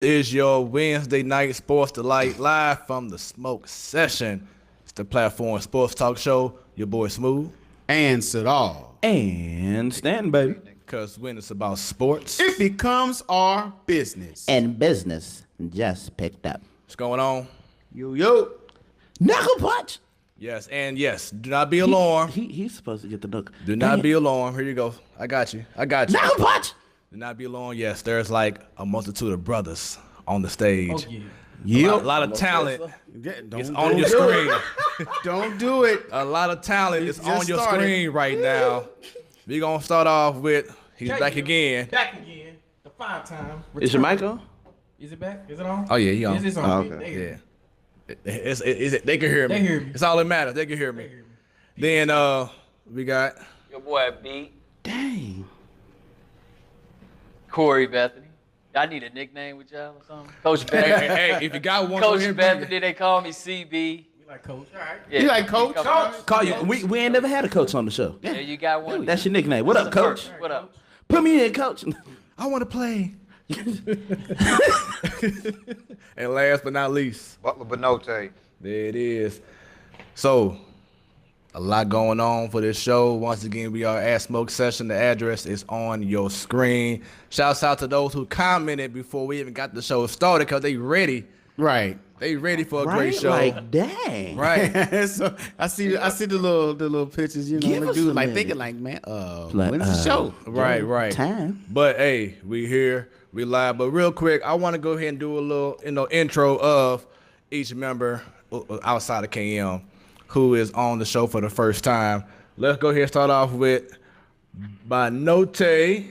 Is your Wednesday night sports delight live from the smoke session. It's the Platform Sports Talk Show. Your boy Smooth. And Sadal. And Stanton, baby. Because when it's about sports, It becomes our business. And business just picked up. what's going on? Yo. Knuckle punch. Yes, and yes, do not be alarmed. He's supposed to get the knuckle. Do not be alarmed. Here you go. I got you. Knuckle punch. Do not be alarmed. Yes, there's like a multitude of brothers on the stage. Oh, yeah. A lot of talent Don't is on your screen. Don't do it. A lot of talent is just on your started. screen right now. We're going to start off with, he's back again. Back again. The 5-time. Is your mic on? Is it back? Is it on? Oh, yeah, he on. It's on. Oh, okay. They hear me. They can hear me. They hear me. It's all that matters. They can hear me. Then we got Your boy B, Dang. Corey Bethany. I need a nickname with y'all or something. Coach hey, Bethany. hey, if you got one, go ahead Coach and bring it. Bethany, they call me CB. We like coach. All right. Yeah. You like Coach? Call you. We ain't never had a coach on the show. Yeah, you got one. That's your nickname. What up, coach? What up? Put me in, coach. I want to play. And last but not least, Butler Benote. there it is. So, a lot going on for this show. Once again, we are at Smoke Session. The address is on your screen. Shouts out to those who commented before we even got the show started because they ready. Right. They ready for a Right? great show. Like, dang. Right. So I see the little pictures, you know, Give the us dude a like minute. thinking like, man, Like, when's the show? Right. Time. But hey, we here, we live. But real quick, I want to go ahead and do a little, intro of each member outside of KM who is on the show for the first time. Let's go ahead and start off with Banote.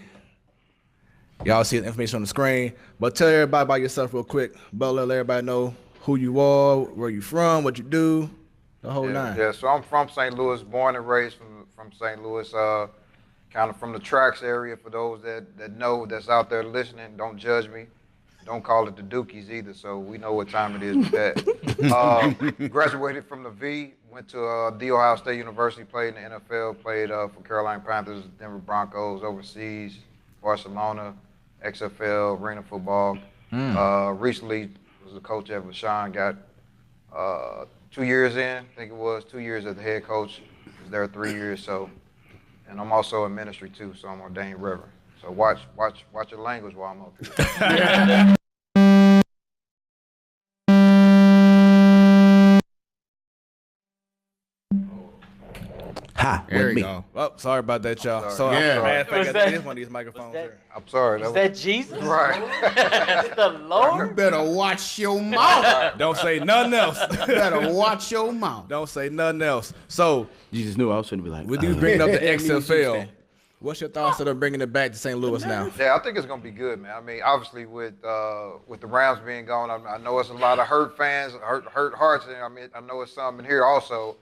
Y'all see the information on the screen, but tell everybody about yourself real quick. Butler, let everybody know who you are, where you from, what you do, the whole nine. Yeah, so I'm from St. Louis, born and raised from St. Louis, kind of from the tracks area. For those that know, that's out there listening, don't judge me. Don't call it the Dookies either, so we know what time it is with that. Graduated from the V, went to The Ohio State University, played in the NFL, played for Carolina Panthers, Denver Broncos, overseas, Barcelona, XFL, arena football. Recently was a coach at Vashon, got 2 years in, I think it was, 2 years as the head coach. Was there 3 years, so. And I'm also in ministry too, so I'm ordained reverend. So watch your language while I'm up here. Ha. There With we me. go. Oh, sorry about that, y'all. Sorry. So, Yeah. matter of fact, Was I that- think it's one of these microphones that- here. I'm sorry. Is that Jesus? right? That's the You Lord? better watch your mouth. Don't say nothing else. Better watch your mouth. Don't say nothing else. So, You just knew I was going to be like, with you bringing up the That means you XFL, said- what's your thoughts of bringing it back to St. Louis now? Yeah, I think it's gonna be good, man. I mean, obviously with the Rams being gone, I know it's a lot of hurt fans, hurt hearts, and I mean, I know it's some in here also.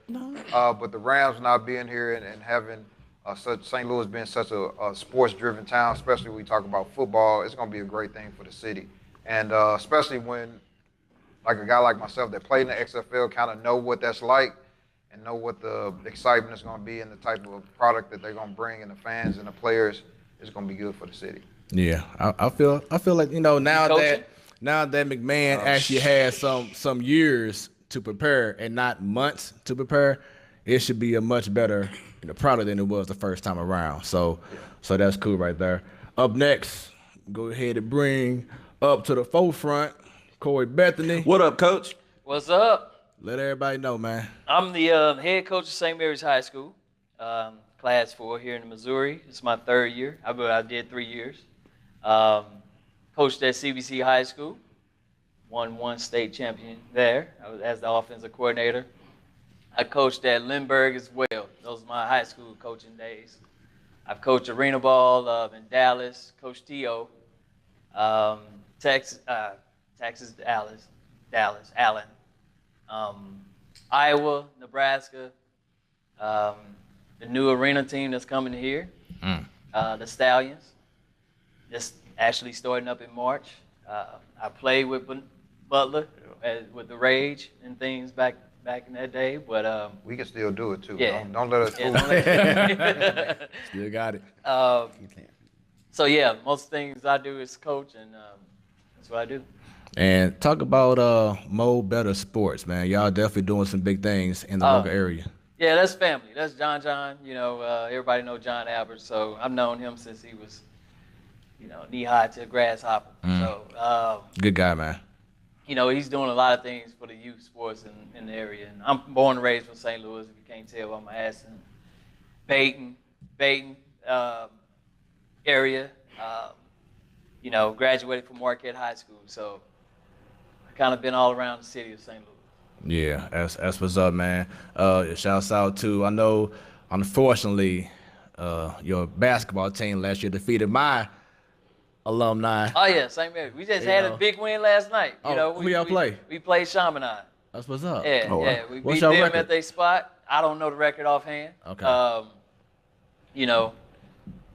But the Rams not being here and having such St. Louis being such a sports-driven town, especially when we talk about football, it's gonna be a great thing for the city, and especially when like a guy like myself that played in the XFL kind of know what that's like. And know what the excitement is going to be and the type of product that they're going to bring, and the fans and the players is going to be good for the city. Yeah, I feel like now coaching? that McMahon actually has some years to prepare and not months to prepare, it should be a much better product than it was the first time around. So that's cool right there. Up next, go ahead and bring up to the forefront Corey Bethany. what up, coach? What's up? Let everybody know, man. I'm the head coach of St. Mary's High School, class 4 here in Missouri. It's my 3rd year. I did 3 years. Coached at CBC High School, won 1 state champion there. I was as the offensive coordinator. I coached at Lindbergh as well. Those are my high school coaching days. I've coached arena ball in Dallas, Coach T.O., Texas, Allen. Iowa, Nebraska, the new arena team that's coming here, the Stallions, just actually starting up in March. I played with Butler with the Rage and things back in that day, but We can still do it too. Yeah. Don't let us fool you. Still got it. so yeah, most things I do is coach, and that's what I do. And talk about Mo Better Sports, man. Y'all definitely doing some big things in the local area. Yeah, that's family. That's John. You know, everybody know John Albert, so I've known him since he was, you know, knee high to a grasshopper. So, Good guy, man. you know, he's doing a lot of things for the youth sports in the area. And I'm born and raised from St. Louis, if you can't tell by my accent. Baton area. You know, graduated from Marquette High School, so I kind of been all around the city of St. Louis. Yeah, that's what's up, man. Shouts out to, I know, unfortunately, your basketball team last year defeated my alumni. Oh yeah, same area. We just had a big win last night. You know, who y'all play? We played Chaminade. That's what's up. Yeah, Oh, wow. yeah. We What's beat your them record? at their spot. I don't know the record offhand. Okay. You know,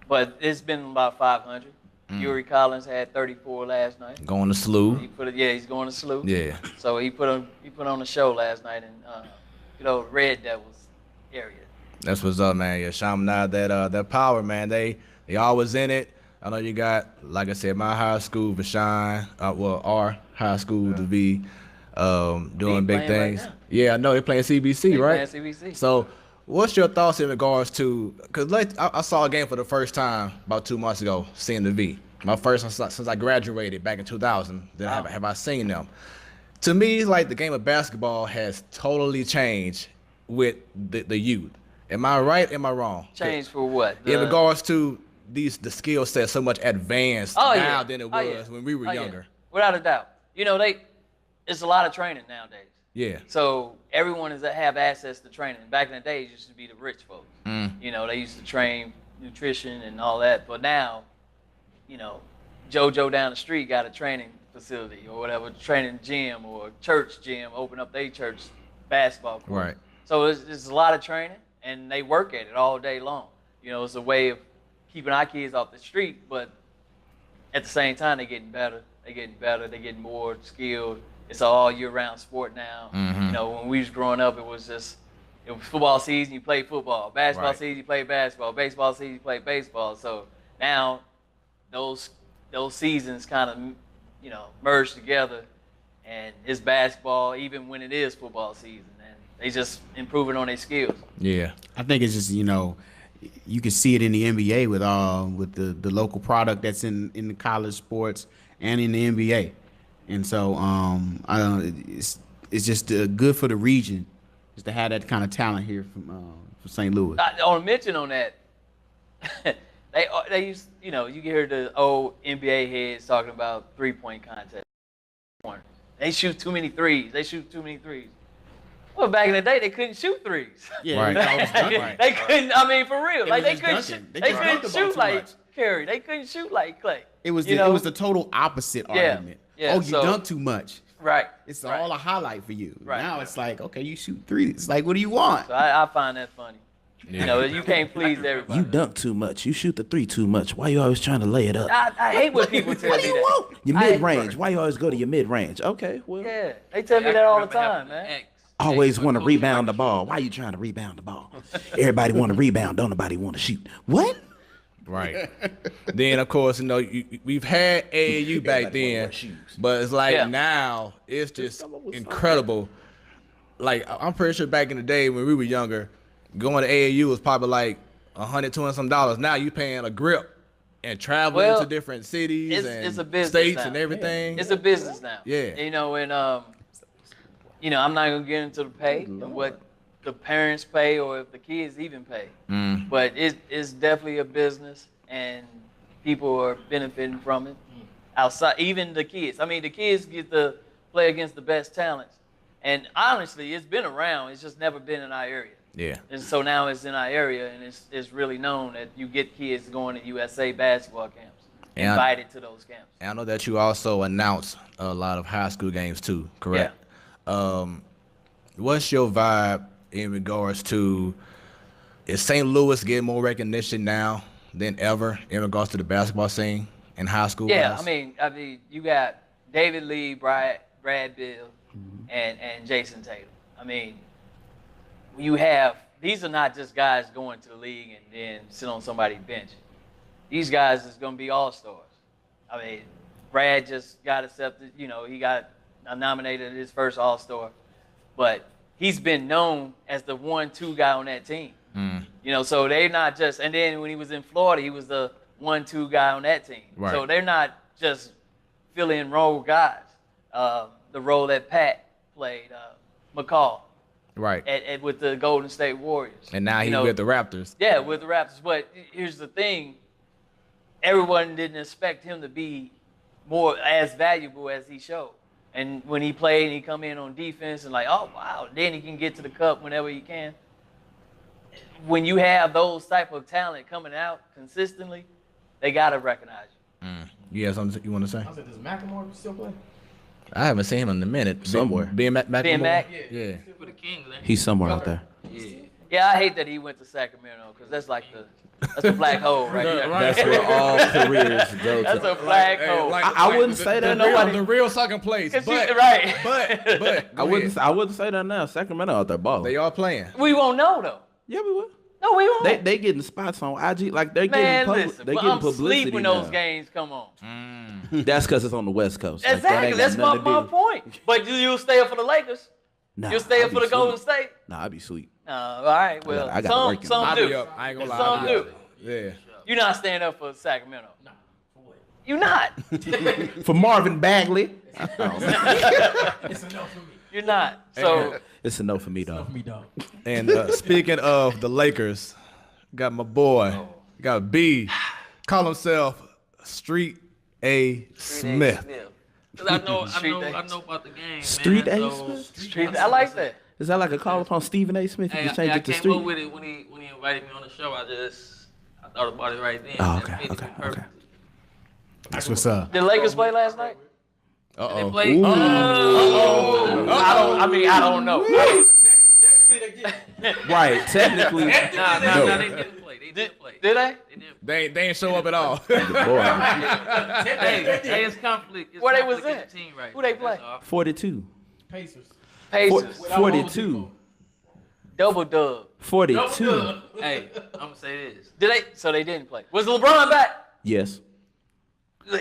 but it's been about 500. Yuri Collins had 34 last night. Going to SLU. He's going to SLU. Yeah. So he put on a show last night in you know, Red Devils area. That's what's up, man. Yeah, Chaminade, that power, man. They always in it. I know you got, like I said, my high school, Vashon, our high school to be doing big playing right things. now. Yeah, I know they're playing CBC, right? Playing CBC. So, what's your thoughts in regards to? Because I saw a game for the first time about 2 months ago, seeing the V. My first since I graduated back in 2000. Then have I seen them? To me, like the game of basketball has totally changed with the youth. Am I right? Am I wrong? Changed for what? In regards to the skill set, so much advanced now than it was when we were younger. Without a doubt. You know, it's a lot of training nowadays. Yeah. So everyone have access to training. Back in the day, it used to be the rich folks. You know, they used to train nutrition and all that. But now, you know, JoJo down the street got a training facility or whatever, training gym or church gym, open up their church basketball court. Right. So it's a lot of training, and they work at it all day long. You know, it's a way of keeping our kids off the street, but at the same time, they're getting better. They're getting more skilled. It's an all year round sport now. You know, when we was growing up, it was football season, you play football. Basketball season, you play basketball. Baseball season, you play baseball. So now those seasons kind of, you know, merge together, and it's basketball even when it is football season, and they just improving on their skills. Yeah. I think it's just, you know, you can see it in the NBA with the local product that's in the college sports and in the NBA. And so I don't, it's just good for the region just to have that kind of talent here from St. Louis. On a mention on that, they used, you know, you hear the old NBA heads talking about 3-point contest. They shoot too many threes. Well, back in the day, they couldn't shoot threes. Yeah, Right. that was done right. They couldn't. I mean, for real, like was they just couldn't. dunking. They They just couldn't dunked the ball shoot too like much. Curry. They couldn't shoot like Clay. It was you it know? was the total opposite Yeah. argument. Yeah, Oh, you so- dunk too much. Right. It's right. all a highlight for you. Right. Now it's like, okay, you shoot threes. It's like, what do you want? So I find that funny. You know, you can't please everybody. You dunk too much. You shoot the three too much. Why you always trying to lay it up? I hate when people tell me that. Your I hate- mid range. Why you always go to your mid range? Okay, well, Yeah, they tell me that all the time, man. always want to rebound the ball. Why you trying to rebound the ball? Everybody want to rebound. Don't nobody want to shoot. What? Right. Then, of course, you know, we've had AAU back then, but it's like now it's just incredible. Like, I'm pretty sure back in the day when we were younger, going to AAU was probably like $120 some. Now you paying a grip and traveling Well, to different cities it's a and business states now. and everything. It's a business now. Yeah. You know, and you know, I'm not gonna get into the pay and what the parents pay or if the kids even pay. But it's definitely a business, and people are benefiting from it. Outside, even the kids. I mean, the kids get to play against the best talents. And honestly, it's been around. It's just never been in our area. Yeah. And so now it's in our area, and it's really known that you get kids going to USA basketball camps, And invited to those camps. And I know that you also announce a lot of high school games too, correct? What's your vibe in regards to, is St. Louis getting more recognition now than ever in regards to the basketball scene in high school? Yeah, guys? I mean, you got David Lee, Brad Bill, and Jason Taylor. I mean, these are not just guys going to the league and then sit on somebody's bench. These guys is going to be all-stars. I mean, Brad just got accepted. You know, he got nominated his first All-Star, but he's been known as the 1-2 guy on that team. You know, so they're not just. And then when he was in Florida, he was the 1-2 guy on that team. Right. So they're not just filling role guys. The role that Pat played, McCall. Right. With the Golden State Warriors. And now he's with the Raptors. Yeah, with the Raptors. But here's the thing. Everyone didn't expect him to be more as valuable as he showed. And when he played and he come in on defense and like, oh, wow, then he can get to the cup whenever he can. When you have those type of talent coming out consistently, they got to recognize you. You have something you want to say? I said, does McLemore still play? I haven't seen him in a minute. Somewhere. Ben Mac. Ben Mac? Yeah. For the Kings, ain't He's somewhere out there. Yeah, I hate that he went to Sacramento because that's like that's a black hole right there. That's where all careers go That's to. a black hole. I wouldn't say that now. The real second place. But, Right. but I wouldn't say that now. Sacramento out there balling. they are playing. We won't know though. Yeah, we would. No, we won't. They getting spots on IG like they're Man, getting listen, they but getting I'm publicity sleep when now. those games come on. That's because it's on the West Coast. Like, that Exactly. ain't got That's nothing to my do- point. But you'll stay up for the Lakers. Nah, You'll stay I'll up for be the Golden sweet. State. Nah, I'll be sweet. All right. Well, I gotta work in some I'll do. be up. I ain't gonna lie. Some I'll be do. up. Yeah. You're not staying up for Sacramento. Nah, for what? You're not. For Marvin Bagley, It's enough for me. You're not. So it's a no for me, Enough though. for me, dog. And speaking of the Lakers, got my boy, got B, call himself Street A. Smith. Cause I know about the game, Street man. A. So, Smith? I like that. Is that like a call upon Stephen A. Smith? You Hey, just change I it to came Street. up with it when he invited me on the show. I thought about it right then. Oh, That okay, fitted me okay, perfect. okay. That's what's up. Did Lakers play last night? They Uh-oh. played. I don't know. Right, technically. Nah, they didn't play. They did play. Did they? They ain't show up at all. Boy, Hey, it's conflict. It's Where they conflict was in at? the team right Who they now, play? that's all. 42. Pacers. Pacers. 42. Double dub. 42. Hey, I'm gonna say this. Did they? So they didn't play. Was LeBron back? Yes.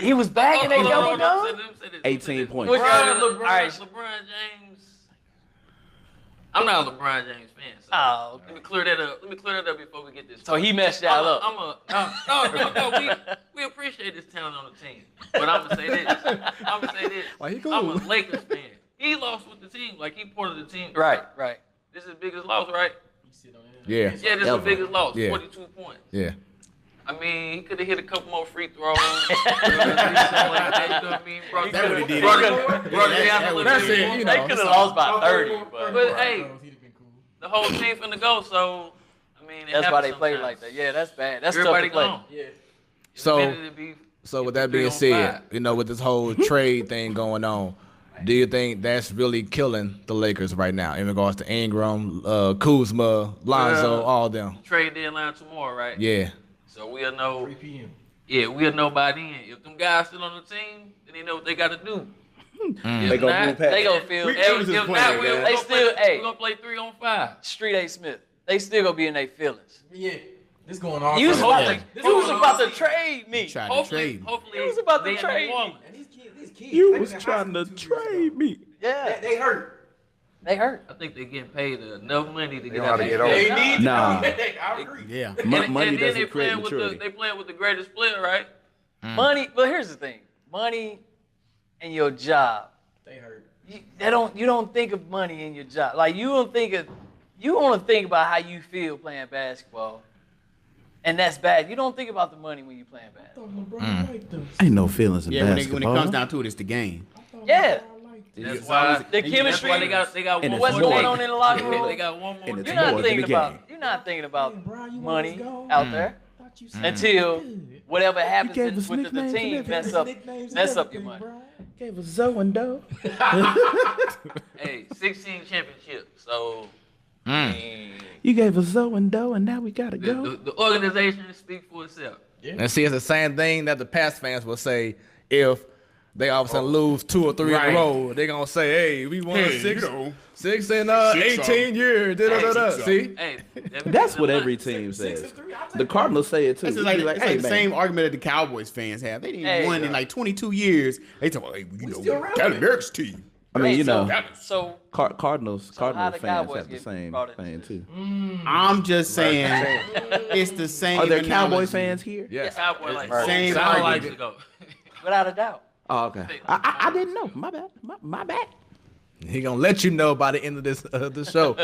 He was back and they double dub. Let me say this. 18 points. Which- LeBron Alright. James. I'm not a LeBron James fan. So Oh, okay. let me clear that up. Before we get this. So he messed y'all up. No. We appreciate this talent on the team, but I'm gonna say this. Why he cool? I'm a Lakers fan. He lost with the team, like he part of the team. Right. This is the biggest loss, right? Yeah. Yeah, this is the Ever. biggest loss. Yeah. 42 points. Yeah. I mean, he could have hit a couple more free throws. You know what I mean? Brought it down a little That's bit. it, you They know. could have lost by 30, but But hey, He'd have been cool. the whole team finna go, so I mean, it that's why they happens played sometimes. like that. Yeah, that's bad. That's Everybody tough to play. gone. Yeah. So, Minute to be- so with that 3 being on said, 5. you know, with this whole trade thing going on, do you think that's really killing the Lakers right now in regards to Ingram, Kuzma, Lonzo, Yeah. all them? Trade deadline tomorrow, right? Yeah. So we'll know. 3 p.m. Yeah, we'll know by then. If them guys still on the team, then they know what they got to do. They gonna not, move past. They gonna feel We- every, was If just not, playing, we're man. They gonna still- play, hey. we're gonna play 3 on 5. Street A. Smith. They still gonna be in their feelings. Yeah. This going on. You was for about long. to, This you was going about on. to trade me. Tried to Hopefully, trade. hopefully He was about to they in trade New Orleans. And these kids. You they've was been trying to hot since 2 years trade ago. me. Yeah, They hurt. they hurt. I think they're getting paid enough money to They get know how out to of get here. over. They need to. Nah. I agree. Yeah. Money And then doesn't they create playing with maturity. they playing with the greatest player, right? Money. But here's the thing: money and your job. They hurt. You don't think of money in your job. Like you want to think about how you feel playing basketball, and that's bad. You don't think about the money when you playing I basketball. thought LeBron liked them. Ain't no feelings in Yeah, when basketball. it comes down to it, it's the game. I thought Yeah. LeBron liked them. That's It's why always- The that's chemistry. why they got And one it's What's more more. going day. on in the locker room? They got one more And it's day. You're not more than thinking the about. game. You're not thinking about Hey, Brian, you money always go. out there Thought you said until good. whatever happens gave us with the nicknames and team everything. mess up your money. Gave us Zoe and Doe. Hey, 16 championships. So You gave us Zoe and Doe, and now we gotta the, go. the organization speaks for itself. And see, it's the same thing that the past fans will say if they all of a sudden lose 2 or 3 in a row. They gonna say, "Hey, we won six in 18 years." See, Hey, That's what every team says. The Cardinals say it too. It's They like, be it's hey, like the man. same argument that the Cowboys fans have. They didn't won in like 22 years. They talk about, hey, Captain America's team. I mean, you know, So Cardinals how the fans Cowboys have the get same brought into thing this? too. I'm just saying, it's the same. Are there Cowboy analogy. fans here? yes. Cowboy like Same sound like argument. ago. without a doubt. Oh, okay. I didn't know. My bad. My bad. He gonna let you know by the end of this show.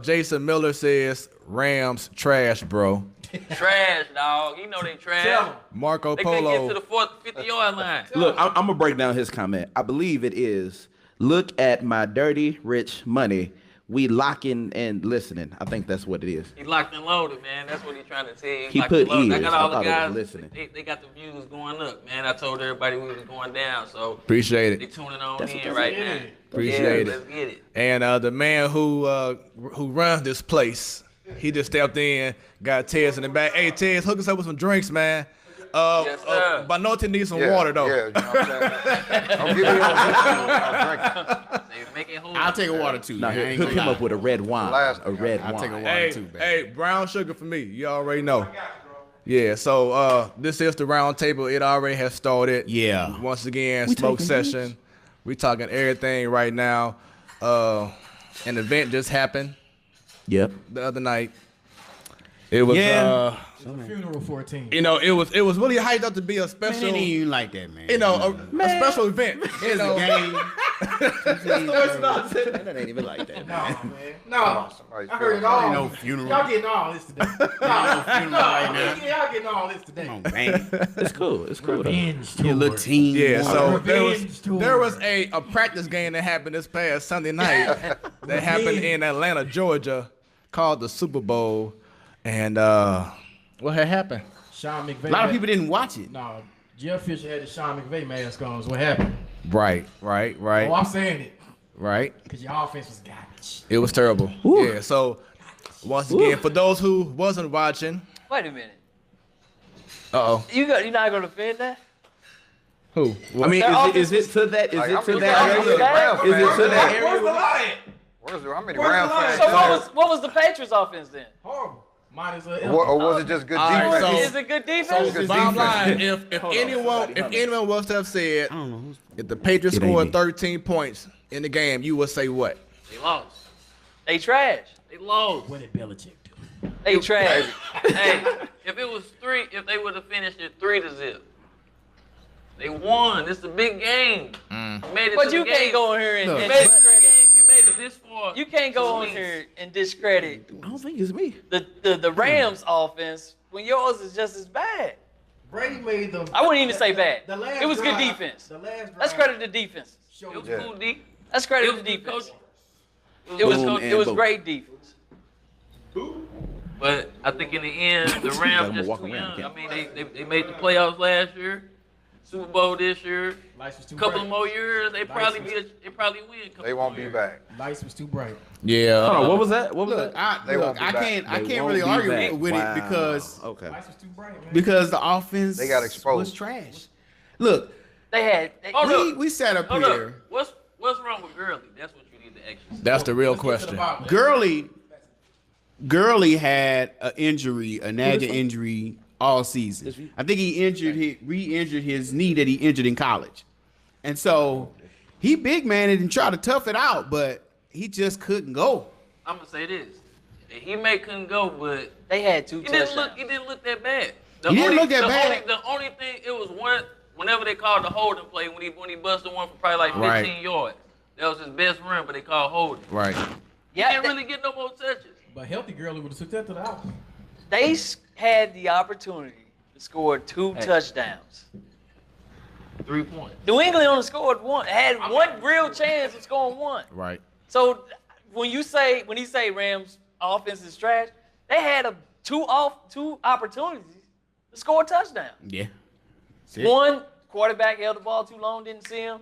Jason Miller says Rams trash, bro. Trash, dog. You know they trash. Marco They couldn't get to Polo. the 50-yard line. Look, I'm gonna break down his comment. I believe it is. Look at my dirty rich money. We locking and listening. I think that's what it is. He locked and loaded, man. That's what he's trying to say. He locked put and loaded. I ears. got all I the thought it was guys. listening. They got the views going up, man. I told everybody we was going down, so Appreciate they it. tuning on in right now. Appreciate yeah, it. Let's get it. And the man who runs this place, he just stepped in, got Tez in the back. Hey, Tez, hook us up with some drinks, man. Yes, sir. Banote needs some water though. Yeah, you know what I'm saying? Don't give me I'll drink it. They make it whole. I'll take a water too. Now man. I ain't hook gonna him lie. up with a red wine. Last A thing red I'll take a wine. water Hey, too, baby. hey, brown sugar for me. You already know. Yeah, so this is the round table. It already has started. Yeah. Once again, We smoke taking session. We talking everything right now. An event just happened Yep. the other night. It was Yeah. Funeral for a team. it was really hyped up to be a Man, special, it ain't even like that, man. a special event. It's a game. That ain't even like that. No, man. No. Somebody's I heard it feeling all. Ain't no funeral. Y'all getting all this today. funeral right now. Y'all getting all this today. Oh, man. It's cool. It's cool. though. Revenge Your little team. Yeah, won. so Revenge tour. there was a practice game that happened this past Sunday night that happened in Atlanta, Georgia, called the Super Bowl. And what had happened? Sean McVay. A lot of people didn't watch it. No, Jeff Fisher had the Sean McVay mask on. Is what happened. Right. Oh, I'm saying it Right. because your offense was garbage. It was terrible. Yeah, so once again, for those who wasn't watching, Wait a minute. uh-oh. You're not going to defend that? Who? I mean, Their is it to that? Is Like, it I'm to just that asking area? you, Rams Is it fan. to that area? Where's the lie? How many Rams fans? So there? what was the Patriots offense then? Horrible. Minus a Or was it just good All right, defense? so- Is it good defense? Good Bottom defense. line, if anyone was to have said if the Patriots It ain't scored me. 13 points in the game, you would say what? They lost. They trash. They lost. What did Belichick do? They trash. Hey, if it was 3, if they would have finished it 3-0, they won. It's a big game. You made it But to you the can't game. go in here and, You and made it to the discredit. game. You made it this far. You can't go to on win. here and discredit I don't think it's me. the Rams offense when yours is just as bad. Brady made the. I wouldn't even say bad. The last It was good drive- defense. The last drive Let's credit the defense. It was Yeah. cool deep. Let's It credit was the good defense. coaching. It was Boom and it was boom. great defense. But I think in the end, the Let Rams them just walk too around, young. can't I mean, they made the playoffs last year, Super Bowl this year. Lights was too A couple bright. of more years, they probably win. A couple They won't more be years. back. Lights was too bright. Yeah. Hold on, what was that? What was Look, that? They won't be back. I They can't won't really be argue back. with Wow. it because Lights was too bright, man. the offense They got exposed. was trash. Look, They Hold we, up. we sat up Hold here. up. What's wrong with Gurley? That's what you need to actually say. That's the real Let's get to the question. bottom. Gurley had an injury, a nagging injury all season. I think he re-injured his knee that he injured in college. And so he big man and tried to tough it out, but he just couldn't go. I'm gonna say this: he couldn't go, but They had 2 he didn't touchdowns. look that bad. He didn't look that bad. The only thing it was one. Whenever they called the holding play, when he busted one for probably like 15 Right. yards, that was his best run, but they called holding. Right. He Yeah, didn't really get no more touches. But healthy girl would have took that to the house. they had the opportunity to score 2 touchdowns. 3 points. New England only scored 1. Had one real chance of scoring 1. Right. So when he say Rams offense is trash, they had 2 opportunities to score a touchdown. Yeah. One, quarterback held the ball too long, didn't see him.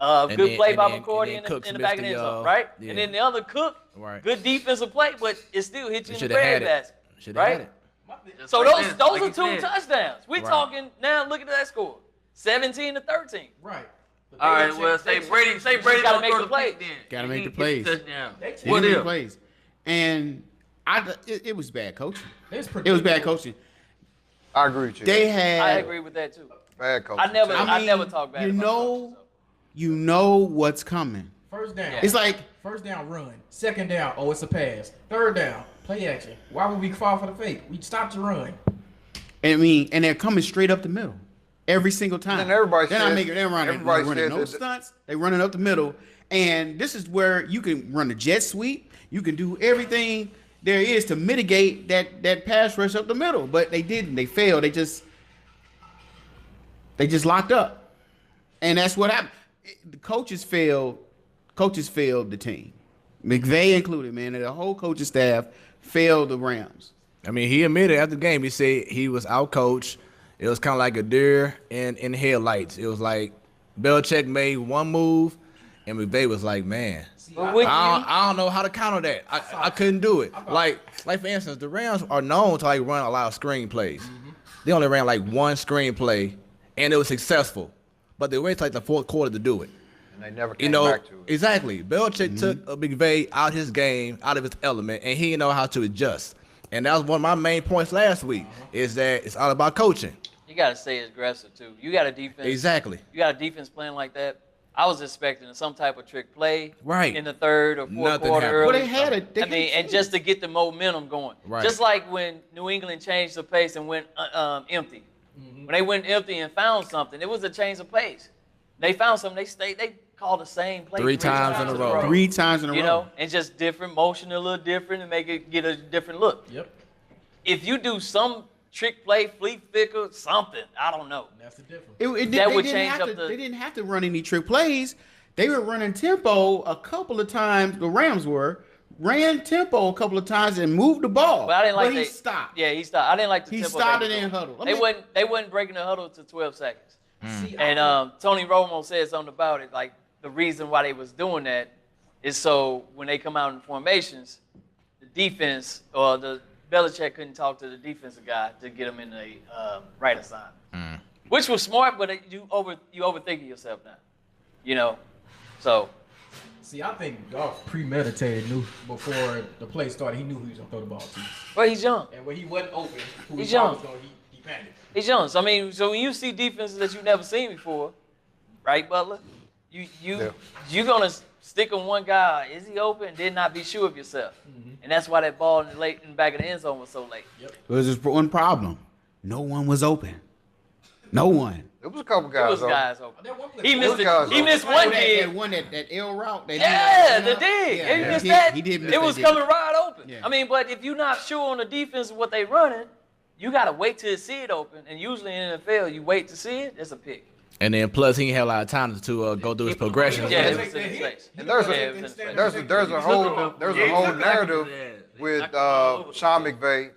Good then- play and by then- McCourty and then Cooks in the back of the missed end the, zone, right? yeah. And then the other Cook, Right. good defensive play, but it still hit you in the Should have had bread it. basket, Should have right? had it. Just So like those this, those like are he 2 said. touchdowns. We're Right. talking now. Look at that score. 17 to 13. Right. All right, well, say Brady gotta don't make throw the the plays. pick then. Gotta make He the gets plays. Touchdown. He What didn't make if? plays. And it was bad coaching. It was It was bad coaching. I agree with you. They had. I agree with that too. Bad coach. I never mean, talk bad you about know, coaches, so. you know what's coming. First down. It's like First down, run. Second down, oh, it's a pass. Third down, play action. Why would we fall for the fake? We stopped to run. I mean, and they're coming straight up the middle every single time. And everybody they're not says- making. They're running. everybody running said no that- stunts. They're running up the middle, and this is where you can run a jet sweep. You can do everything there is to mitigate that pass rush up the middle, but they didn't. They failed. They just locked up, and that's what happened. The coaches failed. Coaches failed the team, McVay included. Man, and the whole coaching staff failed the Rams. I mean, he admitted after the game, he said he was outcoached. It was kind of like a deer in headlights. It was like Belichick made one move, and McVay was like, man, But with I don't know how to counter that. I couldn't do it. Like for instance, the Rams are known to like run a lot of screen plays. They only ran like one screen play, and it was successful. But they waited till like the fourth quarter to do it. And they never came back to it. Exactly. Belichick took a McVay out his game, out of his element, and he didn't know how to adjust. And that was one of my main points last week, is that it's all about coaching. you got to stay aggressive too. You got a defense. Exactly. You got a defense playing like that. I was expecting some type of trick play Right. in the third or fourth Nothing quarter happened. early. Well, they had it. They I mean, had and it. just to get the momentum going. Right. Just like when New England changed the pace and went empty. When they went empty and found something, it was a change of pace. They found something. They stayed. They called the same play Three times in a row. 3 times in a row. You know, and just different motion, a little different, and make it get a different look. Yep. If you do some trick play, flea flicker, something, I don't know. That's the difference. That would change up the- They didn't have to run any trick plays. They were running tempo a couple of times. The Rams ran tempo a couple of times and moved the ball. But I didn't like he they- stopped. Yeah, he stopped. I didn't like the He tempo stopped they it were in doing. huddle. They wasn't breaking the huddle to 12 seconds. See, And Tony Romo said something about it. Like the reason why they was doing that is so when they come out in formations, the defense or the Belichick couldn't talk to the defensive guy to get him in the right assignment, which was smart. But you overthinking yourself now, you know. So See, I think Goff premeditated, knew before the play started. He knew who he was gonna throw the ball to, but he's young. and when he wasn't open, who he He's thought young. was going, he panicked. He's young. So I mean, so when you see defenses that you've never seen before, right, Butler? You're gonna stick on one guy. Is he open? And then not be sure of yourself. And that's why that ball in the back of the end zone was so late. There was just one problem. No one was open. No one. There was a couple There guys. was though. guys open. That one play, He missed guys it. He open. missed Oh, one that dig. one that L route. Yeah, the dig. Yeah, He missed he that. did miss It that was dig. coming right open. Yeah. I mean, but if you're not sure on the defense of what they running, you gotta wait till you see it open. And usually in the NFL, you wait to see it. It's a pick. And then plus he didn't have a lot of time to go through his progressions. Yeah, Take it was that in his hit. face. And there's Yeah, a it was in his face. there's a whole narrative with Sean McVay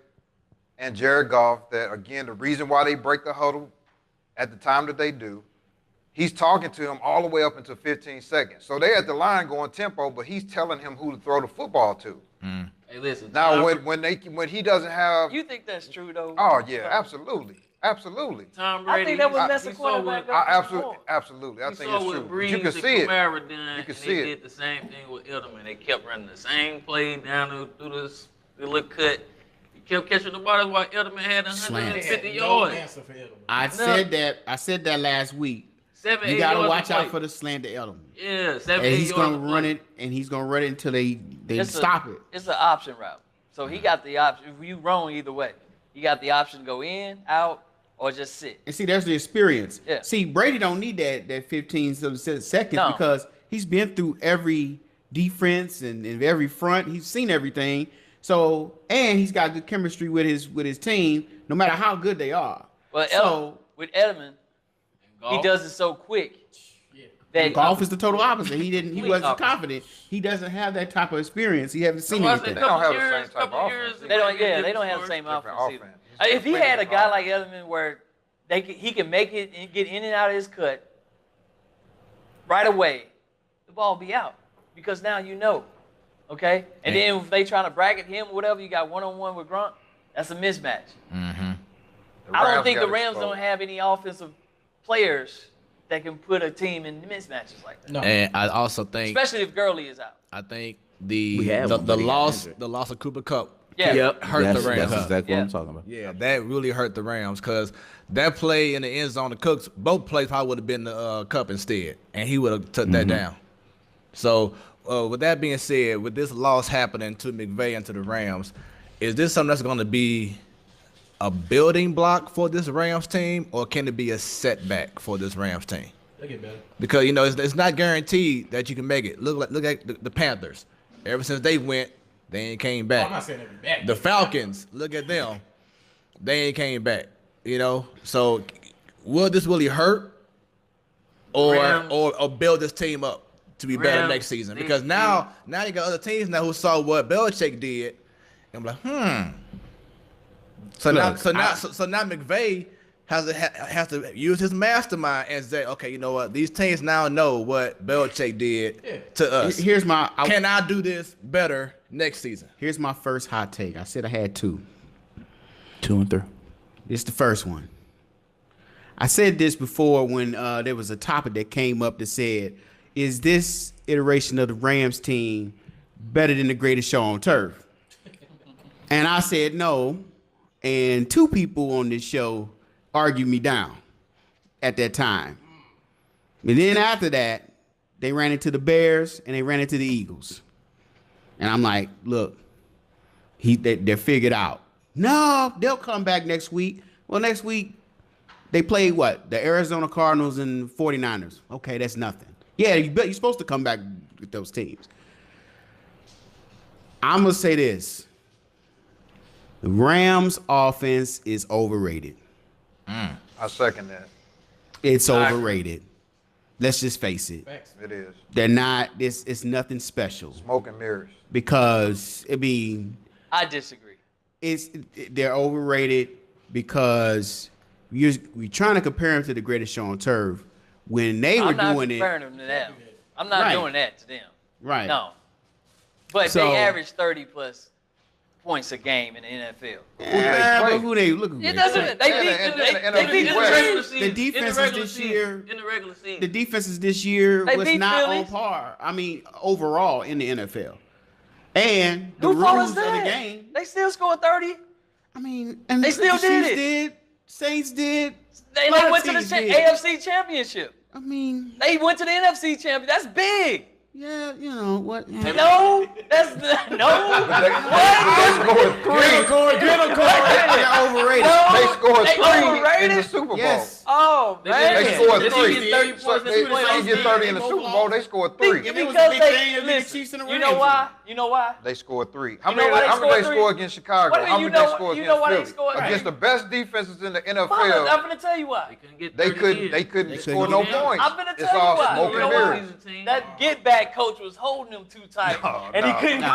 and Jared Goff that again the reason why they break the huddle at the time that they do, he's talking to him all the way up until 15 seconds. So they at the line going tempo, but he's telling him who to throw the football to. Hey, listen. Now when he doesn't have You think that's true though? oh yeah, absolutely. Tom Brady. I think that was I- messing he saw quarterback what- up. Absolutely. I We think saw it's what true. Breeze You can and see it. Kamara done, You and can they see it. did the same thing with Edelman. They kept running the same play down through the little cut. He kept catching the ball while Edelman had Slant. 150 No yards. answer for Edelman. I said that last week. 7, You 8 gotta yards watch a play. out for the slant to Edelman. Yeah, 7, And 8 he's yards gonna a run play. it, and he's gonna run it until they It's stop it. It's an option route. So he got the option. If you wrong either way, you got the option to go in, out, or just sit. And see, there's the experience. Yeah. See, Brady don't need that 15 seconds No. because he's been through every defense and every front. He's seen everything. So, and he's got good chemistry with his team, no matter how good they are. But So, with Edelman, he Golf. does it so quick that Golf is the total opposite. He Complete wasn't opposite. confident. He doesn't have that type of experience. He hasn't seen Well, I said anything. They don't have the couple same type of couple offense. they don't. Yeah, they different don't have the story. same Different offense. either. offense. If he had a guy like Edelman where he can make it and get in and out of his cut right away, the ball be out because now you know, okay. And then if they trying to bracket him, or whatever, you got one-on-one with Grunt. That's a mismatch. I don't think the Rams don't have any offensive players that can put a team in mismatches like that. No. And I also think, Especially if Gurley is out. I think We had one, but he got injured. the loss of Cooper Kupp Yeah. hurt that's, the Rams. That's exactly Yeah. what I'm talking about. Yeah, that really hurt the Rams because that play in the end zone to Cooks, both plays probably would have been the Cup instead, and he would have took that down. So with that being said, with this loss happening to McVay and to the Rams, is this something that's going to be a building block for this Rams team, or can it be a setback for this Rams team? They get better. Because it's not guaranteed that you can make it. Look at the Panthers. Ever since they went, they ain't came back. I'm not saying every back. The Falcons, look at them. They ain't came back. So will this really hurt, Rams. or build this team up to be better Rams, next season? they- Because now you got other teams now who saw what Belichick did, and I'm like, So now McVay has to use his mastermind and say, okay, you know what? These teams now know what Belichick did to us. Here's my Can I do this better next season? here's my first hot take. I said I had 2. 2 and 3. This is the first one. I said this before when there was a topic that came up that said, is this iteration of the Rams team better than the greatest show on turf? And I said no. And 2 people on this show argued me down at that time. And then after that, they ran into the Bears and they ran into the Eagles. And I'm like, look, they're figured out. No, they'll come back next week. Well, next week, they play what? The Arizona Cardinals and 49ers. Okay, that's nothing. Yeah, you're supposed to come back with those teams. I'm going to say this. The Rams offense is overrated. I second that. It's overrated. Let's just face it. Facts. It is. They're not, it's nothing special. Smoke and mirrors. Because, I disagree. they're overrated because we're trying to compare them to the greatest show on turf when they were I'm not doing comparing it. them to them. I'm not Right. doing that to them. Right. No. But So- they average 30 plus points a game in the NFL. Yeah, play? but who they look at? It doesn't. They Yeah, beat. and- They and- they beat In the the regular Chiefs. season. defenses in the regular this season, year- In the regular season. The defenses this year They was beat not Phillies. on par. I mean, overall in the NFL. And the Who follows rules of the that? game. They still scored 30. I mean, and They still the Chiefs did it. did, Saints did. They lot of went to the teams did. AFC Championship. I mean, They went to the NFC Championship. That's big. yeah, you know what? No, that's no. What? They scored 3. They're overrated. No, They scored they 3 in the overrated? Super Bowl. Yes. Oh They man. They scored They 3. didn't get 30 So points in they the playoffs. didn't get 30 in the Super Bowl. They scored 3. If it was Because a big they thing, it'd be the listen, Chiefs and the you know Rams. why? You know why? They scored 3. How You know many? why they How many they scored score 3? against Chicago? What do you How many know- they score you against know why they Philly? scored 3? Against the best defenses in the Father, NFL, I'm gonna tell you why. They couldn't get they 30 couldn't. kids. They couldn't They score couldn't no get it. points. I'm gonna It's tell you all why. smoke You and know mirrors. what? That get back coach was holding him too tight, and he couldn't go.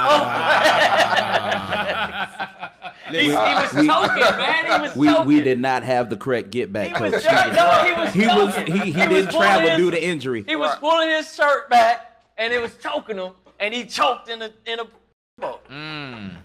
he was choking, man. He was choking. We did not have the correct get back He coach. was choking. No, he was He was choking. he was didn't pulling travel his- due to injury. He was pulling his shirt back, and it was choking him, and he choked in a.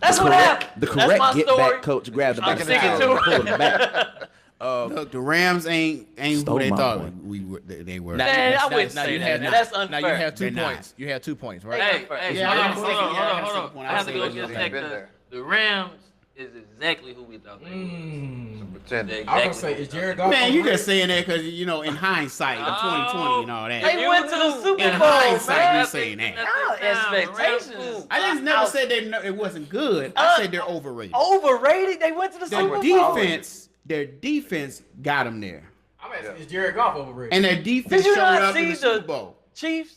That's what happened. The That's my correct get story. back coach grabbed him by I'm the sticking collar to and it. pulled him back. Look, the Rams ain't Stole who they my thought point. they were. Man, I wouldn't Now say you that. had Man. That's Now unfair. you have 2 They're not. points. You had 2 points, right? Hey, Yeah, I hold didn't on, say- hold yeah, I on, didn't hold say on. point. I have to I go said against they that been 'cause there. the Rams is exactly who we thought they were. Pretending. They're I was gonna exactly say, who is we Jared thought Goff? Man, you overrated? just saying that because in hindsight, in 2020 and all that. They went to the Super In Bowl, hindsight, man. you saying that. Y'all expectations. I just never said it wasn't good. I said they're overrated. Overrated? They went to the Super Bowl. Their defense got them there, I'm asking, is Jared Goff overrated? and their defense Did you showed not up in see the Super the Bowl. Chiefs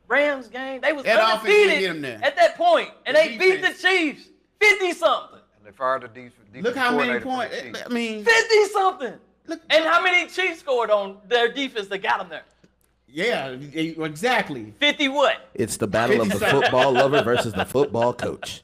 Rams game? They was That offense didn't undefeated get 'em there. at that point, and The they beat the defense. Chiefs 50-something. And they fired the defense Look how many coordinator for points. the Chiefs. I mean, 50-something. look. And how many Chiefs scored on their defense that got them there? Yeah, exactly. 50 what? It's the battle of the football lover versus the football coach.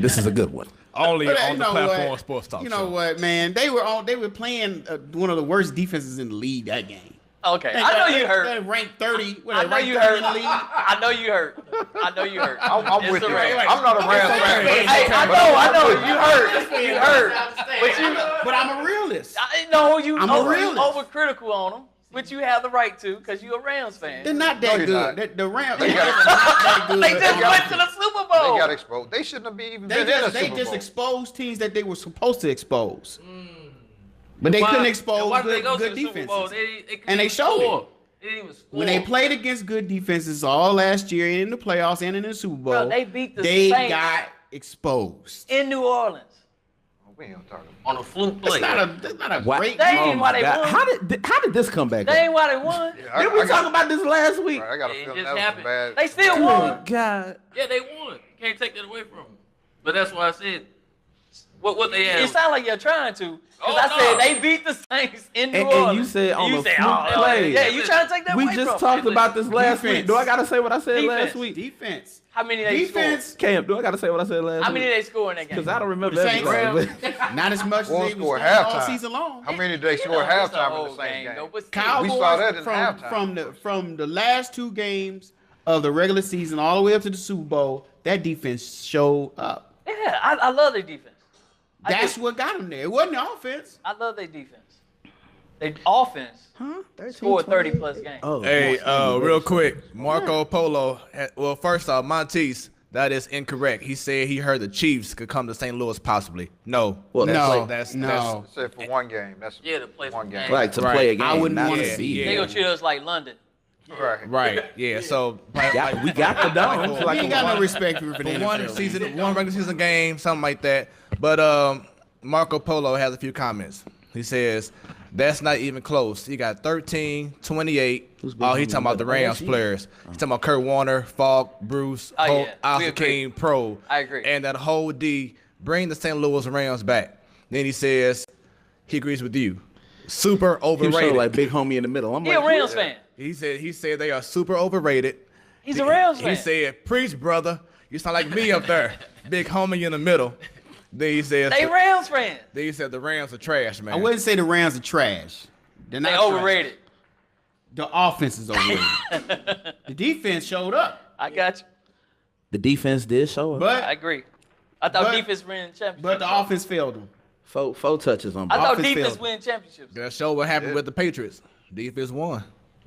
This is a good one. Only But, on you the know Platform what? Sportstalk Show. You know what, man? They were playing one of the worst defenses in the league that game. Okay, I know you hurt. They ranked 30. I know you hurt. I know you hurt. I'm with you. I'm not a Rams fan. Hey, I know. You hurt. You hurt. But I'm a realist. I'm a realist. overcritical on them, but you have the right to because you're a Rams fan. They're not that good. The Rams They are not that good. They just went to the Super Bowl. They got exposed. They shouldn't have even been in the Super Bowl. They just exposed teams that they were supposed to expose. But they couldn't expose good defenses. And they showed it. They didn't even score. When they played against good defenses all last year and in the playoffs and in the Super Bowl, Bro, they beat the they Saints got exposed. in New Orleans. We ain't talking on a fluke play. That's not a great They game. ain't why they won. How did this come back? They ain't why they won. Didn't we talk about this last week? I got a It feeling just that was happened. bad. They still won. God. Yeah, they won. You can't take that away from them. But that's why I said what they had. It sounds like you're trying to. Because Oh, I said no. they beat the Saints in New And Orleans. you said on you the say, fluke play. Yeah, you trying to take that We away just from talked them. about this last Defense. week. Do I gotta say what I said Defense. last week? Defense. How many they Defense. scored? Cam, do I gotta say what I said last How week? many they score in that game? Because I don't remember The that. Saints. Not as much as One they score was halftime. all season long. How many did they score You know, it's a halftime in whole the same game? though, but still. Cowboys We saw that in from halftime. from the last two games of the regular season all the way up to the Super Bowl, that defense showed up. Yeah, I love their defense. That's what got them there. It wasn't the offense. I love their defense. Their offense scored 30 plus games. Oh, Hey, real quick, Marco Polo. Well, first off, Monteith, that is incorrect. He said he heard the Chiefs could come to St. Louis possibly. No, Well, No, that's no. I said for one game. That's Yeah, to play one some game. games. like to Right. play a game. I wouldn't not wanna to see see. it. They gonna treat us like London. Right. right. Yeah, so Yeah, we got the dome. Like We a ain't got no one- respect for the one NFL. one regular season game, something like that. But Marco Polo has a few comments. He says that's not even close. He got 13, 28. Who's been Oh, he coming talking about the with Rams LSU? players. He's talking about Kurt Warner, Falk, Bruce, Oh, Holt, yeah. We Alpha agree. King, Pro. I agree. And that whole D, bring the St. Louis Rams back. Then he says he agrees with you. Super He was overrated. showing like big homie in the middle. I'm He a like, Rams fan. He said they are super overrated. He's a Rams fan. He said, "Preach, brother. You sound like me up there, big homie in the middle." Then he said, They Rams fans. Then he said the Rams are trash, man. I wouldn't say the Rams are trash. They're not They trash. overrated. The offense is overrated. The defense showed up, I got you. the defense did show up. I but agree. I thought But- defense win championships. but the offense failed them. Four touches on I both. thought offense defense failed. win championships. That show what happened with the Patriots. Defense won.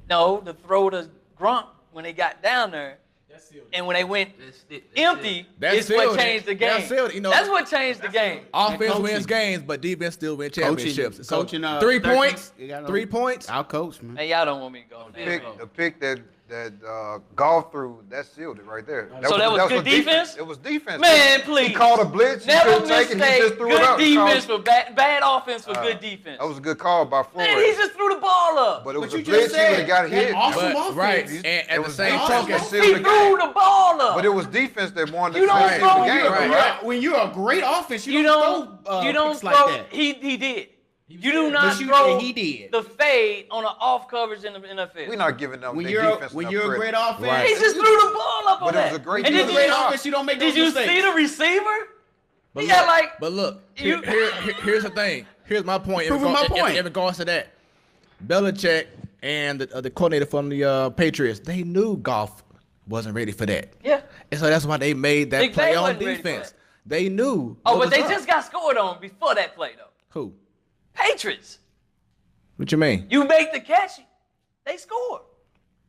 No, the throw to Gronk when they got down there, and when they went empty, That's is what sealed it. changed the game. That's sealed it, you know. That's what changed the game. Offense coaching. wins games, but defense still win championships. So, coaching, 3 13 points. you got 3 points. I'll coach, man. Man, y'all don't want me to go on there. The pick that golf through, that sealed it right there. So that was good what defense? It was defense. Man, please. He called a blitz. He Never couldn't take it. He mistake just threw it good up. He defense called- for bad offense for good defense. That was a good call by Floyd. Man, he just threw the ball up. But it was But a you blitz. just He would have said got that hit. awesome But, offense. right. It And at the was same defense token, that sealed He the threw game. the ball up. But it was defense that won the You don't sealed the throw- game, right? When you're a great offense, you don't picks throw. like that. He did. You do not But throw he did. the fade on an off coverage in the NFL. We're not giving them When their you're defense when enough you're a credit. great offense, Right. He just threw the ball up on But it that. was a great And you're a did great you, offense. You don't make those did you mistakes. see the receiver? But He got look, like but look, you- here's the thing. Here's my point. Proving my point. In regards to that, Belichick and the coordinator from the Patriots, they knew golf wasn't ready for that. yeah. And so that's why they made that Big play Ben on wasn't ready for defense. that. They knew. Oh, what but they was up. just got scored on before that play though. Who? Patriots. What you mean? You make the catch, they scored.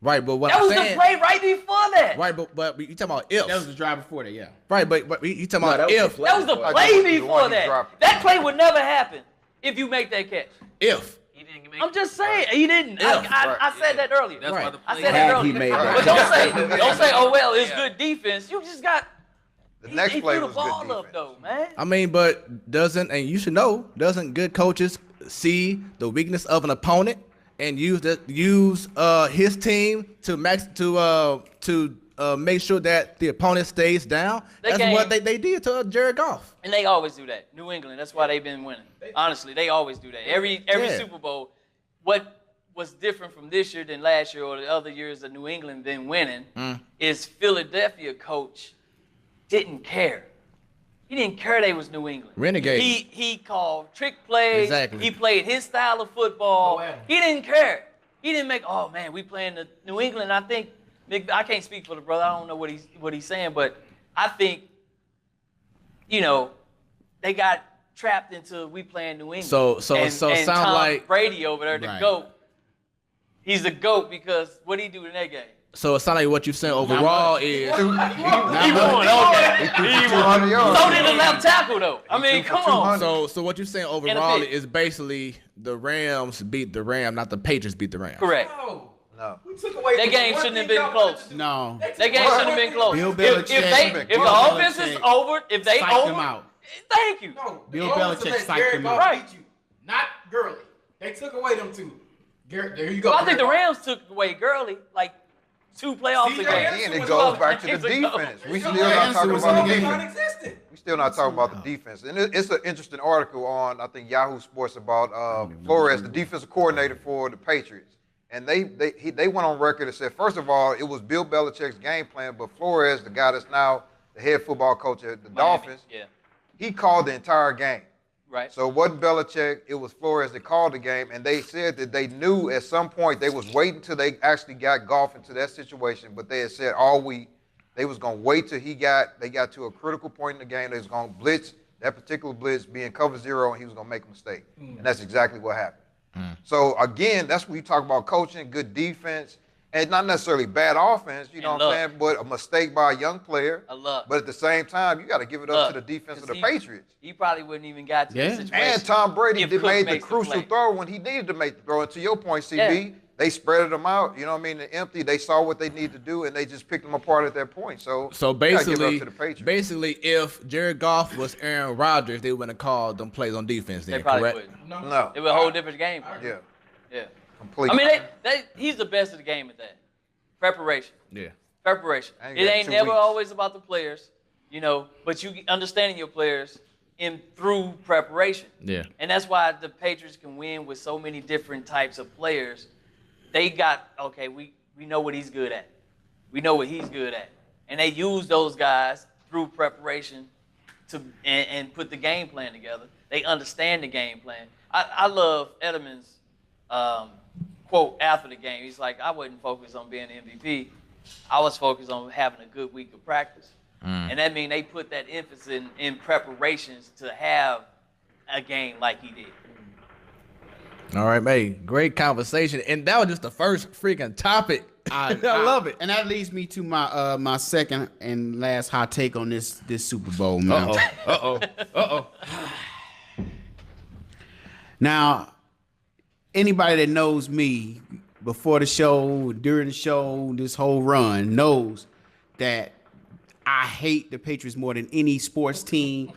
Right, but what That I'm was saying. the play right before that. Right, but you talking about if. that was the drive before that. Yeah. Right, but you talking No, about that was if. the That was the Like play the before one he that. dropped. That play would never happen if you make that catch. If. He didn't make I'm just saying, he didn't. I said that earlier. That's why the I play said that Had earlier. he made But that don't say, oh well, it's Yeah. good defense. You just got. The next he play threw was the ball good up defense. though, man. I mean, but doesn't, and you should know, doesn't good coaches see the weakness of an opponent and use his team to make sure that the opponent stays down? That That's what game- they did to Jared Goff. And they always do that. New England, that's why they've been winning. Honestly, they always do that. Every Yeah. Super Bowl, what was different from this year than last year or the other years that New England been winning is Philadelphia coach didn't care. He didn't care they was New England. Renegade. He called trick plays. Exactly. He played his style of football. Go at him. He didn't care. He didn't make. Oh man, we playing the New England. I think I can't speak for the brother. I don't know what he's saying, but I think, they got trapped into we playing New England. So and sound Tom like Brady over there, the Right. GOAT. He's the GOAT because what did he do in that game? So it sounds like what you're saying overall is He won. Okay. He 200 yards. So did the left tackle though. I mean, come on. so what you're saying overall is basically the Rams beat the Rams, not the Patriots beat the Rams. Correct. No. We took away That the game one shouldn't have thing been y'all close. wanted to do. No. That game shouldn't have been close. Bill If Belichick. the offense is over, if they Psyched them over, out. thank you. No, Bill they wanted to Belichick let psyched Jared him Goff out. Right. beat you, not Gurley. They took away them two. Garrett, there you go. Well, I think the Jared Rams took away Gurley like 2 playoffs CJ ago. Again, it was goes all back to the games ago. defense. We Goff. still not talking was about on the the game. defense. non-existent. We still not talking about the defense. And it's an interesting article on, I think, Yahoo Sports about Flores, the defensive coordinator for the Patriots. And they went on record and said, first of all, it was Bill Belichick's game plan, but Flores, the guy that's now the head football coach at the Dolphins, Yeah. he called the entire game. Right. So it wasn't Belichick, it was Flores that called the game, and they said that they knew at some point they was waiting till they actually got Goff into that situation, but they had said all week they was going to wait till they got to a critical point in the game. They was going to blitz, that particular blitz being cover zero, and he was going to make a mistake. And that's exactly what happened. So again, that's when you talk about coaching, good defense, and not necessarily bad offense, you know And what luck. I'm saying, but a mistake by a young player. A luck. But at the same time, you got to give it up to the defense of the Patriots. He probably wouldn't even got to Yeah. the situation. And Tom Brady if Cook made the makes crucial play. throw when he needed to make the throw. And to your point, CB, they spread them out. You know what I mean? They're empty. They saw what they need to do, and they just picked them apart at that point. So you gotta give it up to the Patriots. if Jared Goff was Aaron Rodgers, they wouldn't have called them plays on defense then, They probably correct? wouldn't. No. It was a whole different game. Yeah. Yeah. Completely. I mean, he's the best of the game at that. Preparation. Yeah. Preparation. I ain't It got ain't 2 never weeks. always about the players, but you understanding your players through preparation. Yeah. And that's why the Patriots can win with so many different types of players. They got, we know what he's good at. We know what he's good at. And they use those guys through preparation and put the game plan together. They understand the game plan. I love Edelman's quote after the game. He's like, I wasn't focused on being the MVP. I was focused on having a good week of practice. And that means they put that emphasis in preparations to have a game like he did. All right, man. Great conversation. And that was just the first freaking topic. I love it. And that leads me to my my second and last hot take on this Super Bowl, man. Uh-oh. Now, anybody that knows me before the show, during the show, this whole run knows that I hate the Patriots more than any sports team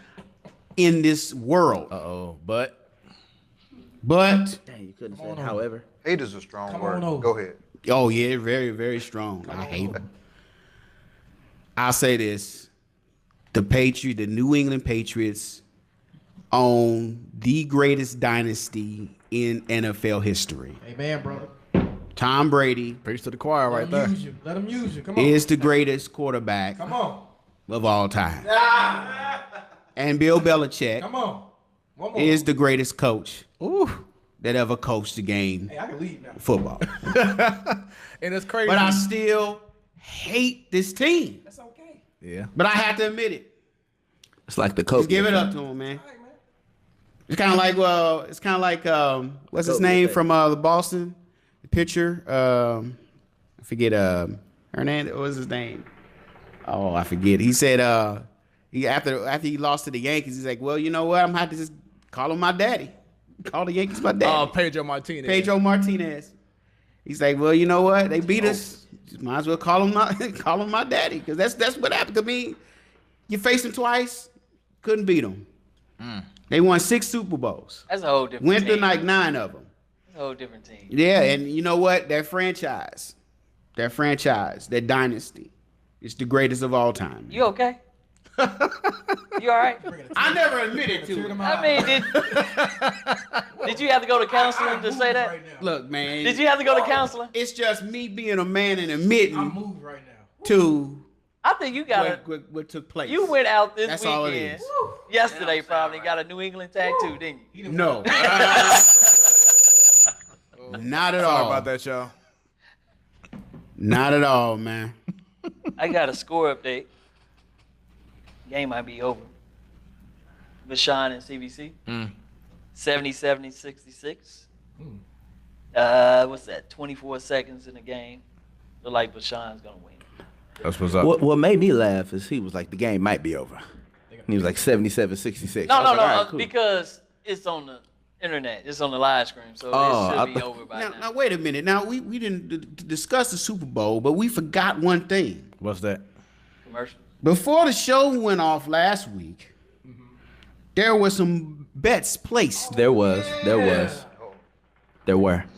in this world. Uh-oh. But But Dang, you couldn't say it. However, Hate is a strong Come word. on over. Go ahead. oh yeah, very, very strong. I hate them. I'll say this. The New England Patriots own the greatest dynasty in NFL history. Amen, brother. Tom Brady preach to the choir right Let there. him use you. Let him use you. Come on. is the greatest quarterback Come on. of all time. Ah, And Bill Belichick come on. One more. is the greatest coach that ever coached the game Hey, I can leave now. football. And it's crazy. But I still hate this team. That's okay. yeah. But I have to admit it. it's like the coach. Just give it up to him, man. All right, man. It's kind of like what's his name from the Boston, the pitcher? I forget Hernandez. What was his name? Oh, I forget. He said he after he lost to the Yankees, he's like, well, you know what? I'm gonna have to just call him my daddy. Call the Yankees my daddy. Pedro Martinez. Pedro Martinez. He's like, well, you know what? They beat us. Just might as well call him my daddy, because that's what happened to me. You faced him twice, couldn't beat him. They won 6 Super Bowls. That's a whole different Went team. to like 9 of them. That's a whole different team. Yeah, and you know what? That franchise, that dynasty, it's the greatest of all time. You okay? You all right? I never admitted to it. I mean, did you have to go to counseling to say that? Right now. Look, man. Did you have to go to counseling? It's just me being a man and I'm admitting moved right now. to I think you got what took place. You went out this That's weekend, all it is. yesterday probably, got a New England tattoo, didn't you? No. Not at Sorry all. about that, y'all. Not at all, man. I got a score update. Game might be over. Bashan and CBC. 70-66. What's that? 24 seconds in the game. Look like Bashan's gonna win. That's what's up. What made me laugh is he was like, the game might be over. And he was like 77-66. No, because it's on the internet. It's on the live stream, so it should be over by now. Now, wait a minute. Now, we didn't discuss the Super Bowl, but we forgot one thing. What's that? Commercial. Before the show went off last week, there were some bets placed. There were.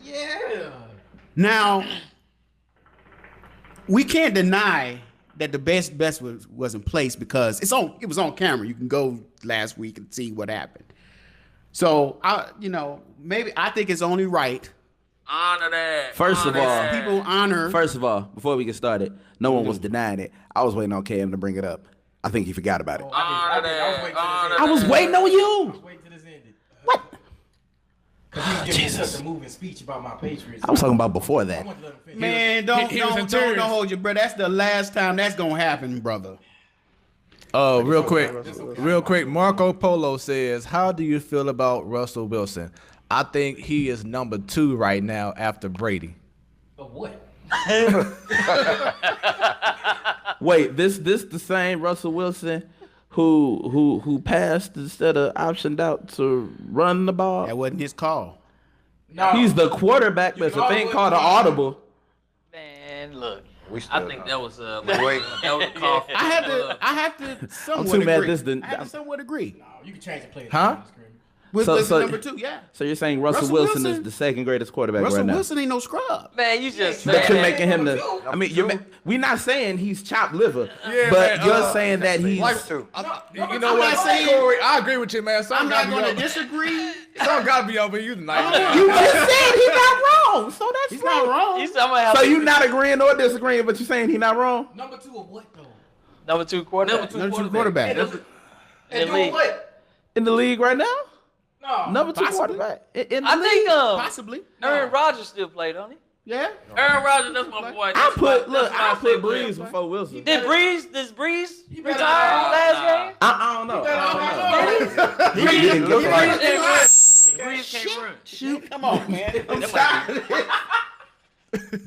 Yeah. Now, we can't deny that the best was in place because it was on camera. You can go last week and see what happened. So maybe I think it's only right. Honor that. First of all, People honor. First of all, before we get started, no one was denying it. I was waiting on KM to bring it up. I think he forgot about it. I was waiting on you. Wait till this ended. What? Because he was giving me such a moving speech about my Patriots. I was talking about before that. I want to let him finish. Man, don't he was in tears. hold your breath. That's the last time that's gonna happen, brother. Real quick. Marco Polo says, "How do you feel about Russell Wilson?" I think he is number 2 right now after Brady. But what? Wait, this the same Russell Wilson who passed instead of optioned out to run the ball? That wasn't his call. No. He's the quarterback. There's a thing called an audible. Man, look. I think that was a Wait. call. I have to somewhat too mad agree. this didn't- I have to somewhat agree. No, you can change the play. Huh? With So- number 2, yeah. So you're saying Russell Russell Wilson Wilson- is the second greatest quarterback Russell right now? Wilson ain't no scrub. Man, you just But said you're that. making him the. I mean, we're not saying he's chopped liver, Yeah, but man, you're saying that he's. Two. You know what, Corey? I agree with you, man. I'm not going to disagree. Some gotta be over you tonight. You just said he's not wrong, so that's He's not wrong. He's talking about So you not agreeing or disagreeing, but you're saying he's not wrong. Number 2 of what, though? number 2 quarterback. Number 2 quarterback. In the And league. doing what? In the league right now, No. number 2 Possibly. quarterback. In the I league. think Possibly. Aaron Rodgers still played, don't he? Yeah. Aaron Rodgers, that's my boy. I put That's my Breeze favorite. before Wilson. Did Breeze retire Nah, last nah. game? I don't know. He didn't get fired. Breeze can't run. Shoot. Come on, man. I'm tired. He's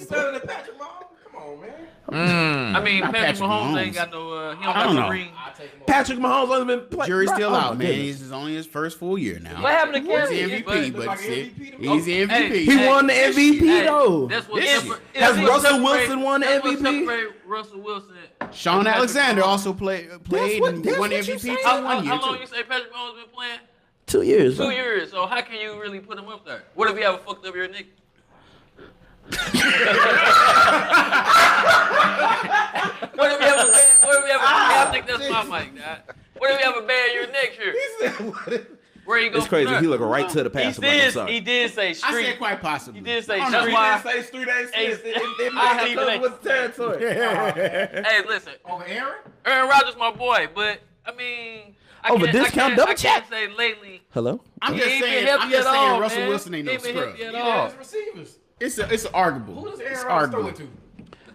better than Patrick Mahomes. Come on, man. I mean, Not Patrick Patrick Mahomes Mahomes. ain't got no. He don't I got don't no know. ring. I'll take him over. Patrick Mahomes only been playing. Jury's still out, man. Goodness. He's only his first full year now. What happened to He's Kelsey? the MVP, Look but like an see, MVP to me. he's the MVP. He won the MVP Hey, though. That's what Is- separ- is that's he- what Russell separate- Wilson won the that's what MVP? separate Russell Wilson. Sean and Patrick Alexander Mahomes. also played what- and that's won what you MVP saying. too How 1 year long too. you say Patrick Mahomes been playing? 2 years. 2 years. So how can you really put him up there? What if he ever fucked up your nick? What if you ever? I think that's my mic, guy. What if you ever bad your neck here? Where you go? It's crazy. from there? He looking right to the He passer. I'm did. sorry. He did say I street. said quite possibly. He did say I don't know. street. why- say 3 days. It might have come with territory. Hey, listen. Over Aaron? Aaron Rodgers, my boy, but I mean, Over discount double I check. can't say lately. Hello. I'm He just ain't been saying. healthy I'm just at saying. all, Russell man. Wilson ain't He no ain't been scrub. healthy at He all. has receivers. It's arguable. Who does Aaron It's Rodgers throw arguable. it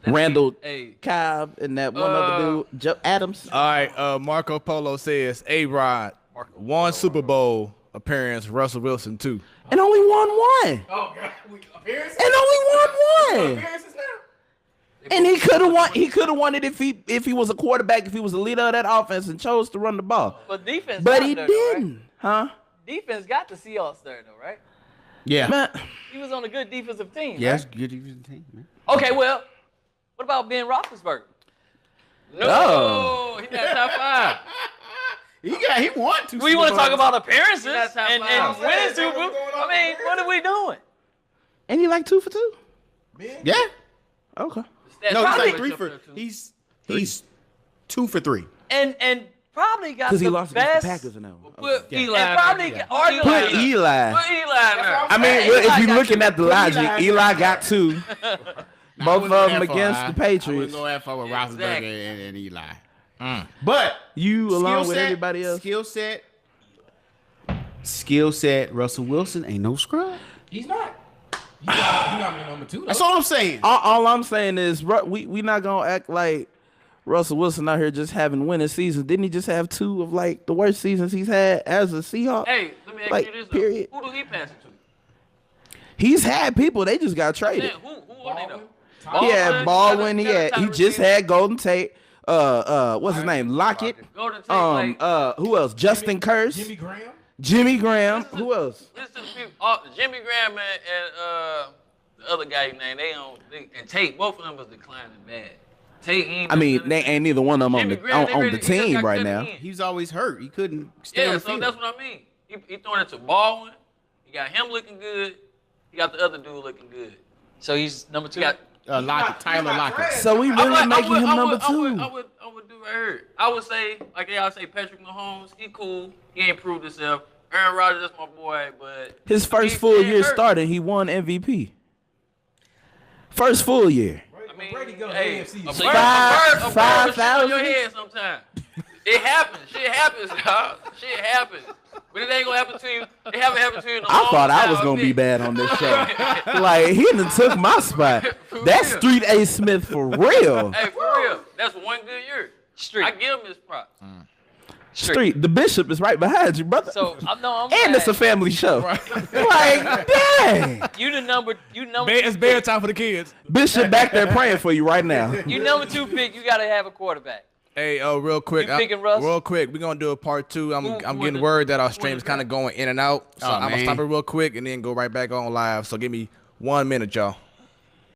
to? Randall Hey. Cobb and that one other dude, Joe Adams. All right, Marco Polo says, A-Rod, 1 Super Bowl appearance, Russell Wilson 2. And only won one. Oh, God. Appearances? And only won one. Appearances now? And he could have won. He could have won it if he was a quarterback, if he was a leader of that offense and chose to run the ball. But defense. But got he there, though, right? didn't, huh? Defense got the Seahawks there, though, right? Yeah. Man, He was on a good defensive team. Yes. Right? Good defensive team, man. Okay, well, what about Ben Roethlisberger? No, Oh. he got top 5. He won 2 We Super want to talk Bowls. about appearances That's how and far. winning Super Bowl. I mean, what are we doing? and he like 2 for 2. Yeah. Okay. No, he's Probably- like 3 for. He's 2 for 3. And probably got Because the he lost best. against the Packers and them. Put Yeah. Eli. And probably there. arguably Put Eli. Put Eli there. I mean, Eli well, if got you're looking at the logic, Eli. Eli got 2. Both of them against the I wouldn't Patriots. go that far with Roethlisberger Exactly. and Eli. But You along with set, everybody else. Skill set. Russell Wilson ain't no scrub. He's not. He's not my number 2. That's all I'm saying. All I'm saying is we not gonna act like Russell Wilson out here just having winning seasons. Didn't he just have 2 of like the worst seasons he's had as a Seahawk? Hey, let me ask Like, you this. period. Who do he pass it to? He's had people. They just got traded. Who are they though? He had Baldwin. He Tyler just Hill. had Golden Tate. What's his name? Lockett. Golden Tate, like, Who else? Justin Curse. Jimmy Graham. Who else? Listen to the people. Jimmy Graham and the other guy named and Tate. Both of them was declining bad. Tate ain't. I mean, they ain't neither one of them Jimmy Graham, on the team right now. He's always hurt. He couldn't stay on Yeah, the so field. that's what I mean. He throwing it to Baldwin. He got him looking good. He got the other dude looking good. So he's number 2. He got. Lockett, Tyler Lockett. So we really making him number 2. I would do right here. I would say, like y'all say, Patrick Mahomes. He cool. He ain't proved himself. Aaron Rodgers, that's my boy, but His first full year starting, he won MVP. First full year. I mean, Brady go to hey, AFC. a bird Five will shit on your thousand? head sometimes. It happens. Shit happens, dog. Shit happens. But it ain't gonna happen to you. It haven't happened to you in a long I thought I time, was gonna be bitch. bad on this show. Like he done took my spot. That's real. Street A. Smith for real. Hey, for real. That's one good year. Street. I give him his props. Street. The bishop is right behind you, brother. So I'm and it's a family show. Like, dang. You the number. It's bedtime for the kids. Bishop back there praying for you right now. You number 2 pick. You gotta have a quarterback. Hey, real quick. You picking Russ? Real quick, we're gonna do a part 2. I'm Who getting the- word that our who stream's the kind of going in and out. So Oh, I'm gonna man. stop it real quick and then go right back on live. So give me 1 minute, y'all.